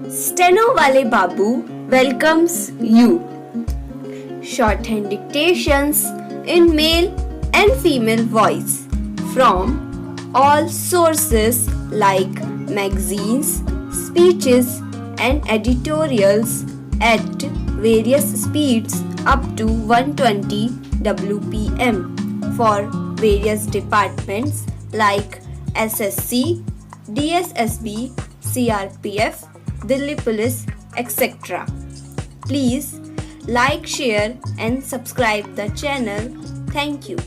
Steno Wale Babu welcomes you. Shorthand dictations in male and female voice from all sources like magazines, speeches, and editorials at various speeds up to 120 WPM for various departments like SSC, DSSB, CRPF, Delhi Police, etc. Please like, share, and subscribe the channel. Thank you.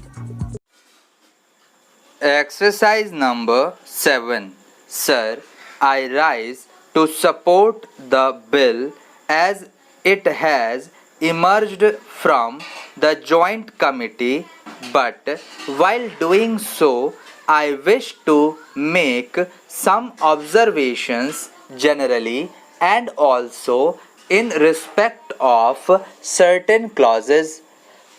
Exercise number 7. Sir, I rise to support the bill as it has emerged from the joint committee, but while doing so, I wish to make some observations generally and also in respect of certain clauses.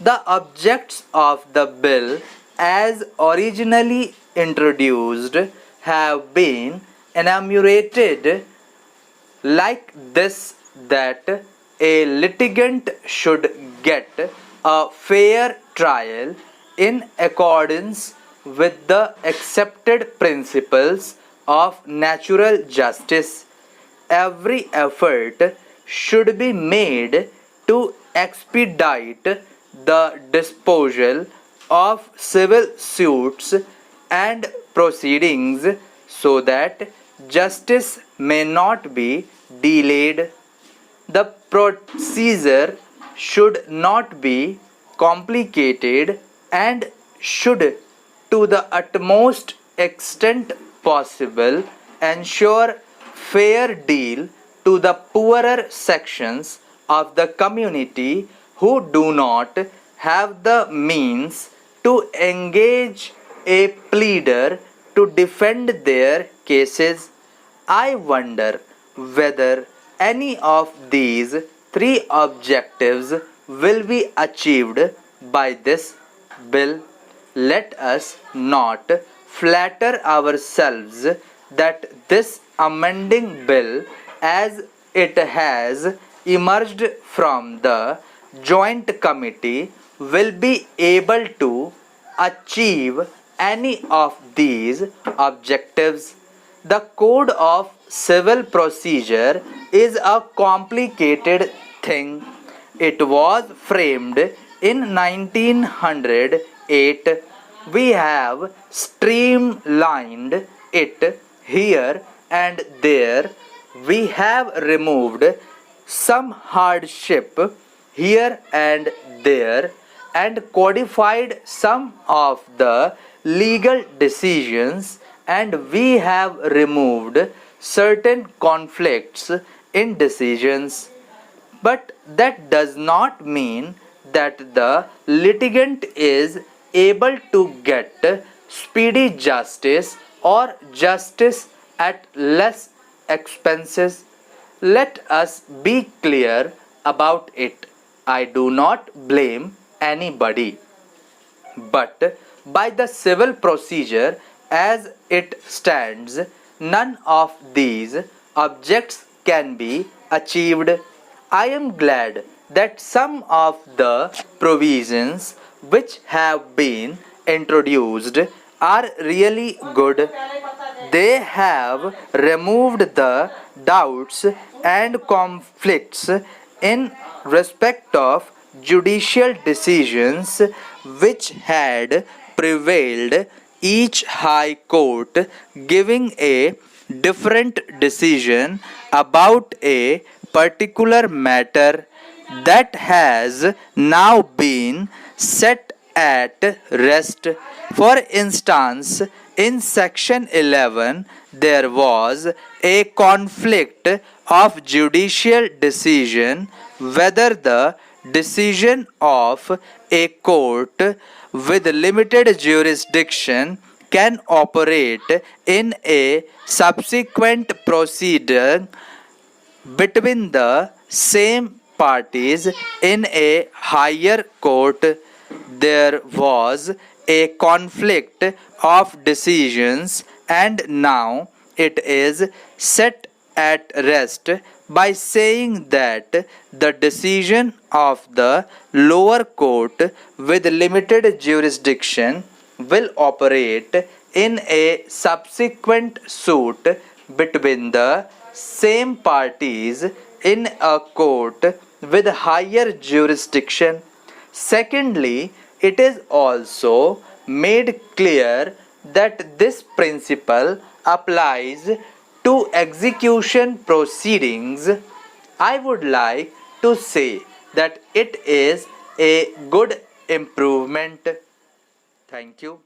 The objects of the bill as originally introduced have been enumerated like this, that a litigant should get a fair trial in accordance with the accepted principles of natural justice. Every effort should be made to expedite the disposal of civil suits and proceedings so that justice may not be delayed. The procedure should not be complicated and should, to the utmost extent possible, ensure fair deal to the poorer sections of the community who do not have the means to engage a pleader to defend their cases. I wonder whether any of these three objectives will be achieved by this bill. Let us not flatter ourselves that this amending bill, as it has emerged from the joint committee, will be able to achieve any of these objectives. The Code of Civil Procedure is a complicated thing. It was framed in 1908. We have streamlined it here and there. We have removed some hardship here and there and codified some of the legal decisions, and we have removed certain conflicts in decisions. But that does not mean that the litigant is able to get speedy justice or justice at less expenses. Let us be clear about it. I do not blame anybody, but by the civil procedure as it stands, none of these objects can be achieved. I am glad that some of the provisions which have been introduced are really good. They have removed the doubts and conflicts in respect of judicial decisions which had prevailed, each high court giving a different decision about a particular matter. That has now been set at rest. For instance, in section 11 there was a conflict of judicial decision whether the decision of a court with limited jurisdiction can operate in a subsequent proceeding between the same parties in a higher court. There was a conflict of decisions, and now it is set at rest by saying that the decision of the lower court with limited jurisdiction will operate in a subsequent suit between the same parties in a court with higher jurisdiction. Secondly, it is also made clear that this principle applies to execution proceedings. I would like to say that it is a good improvement. Thank you.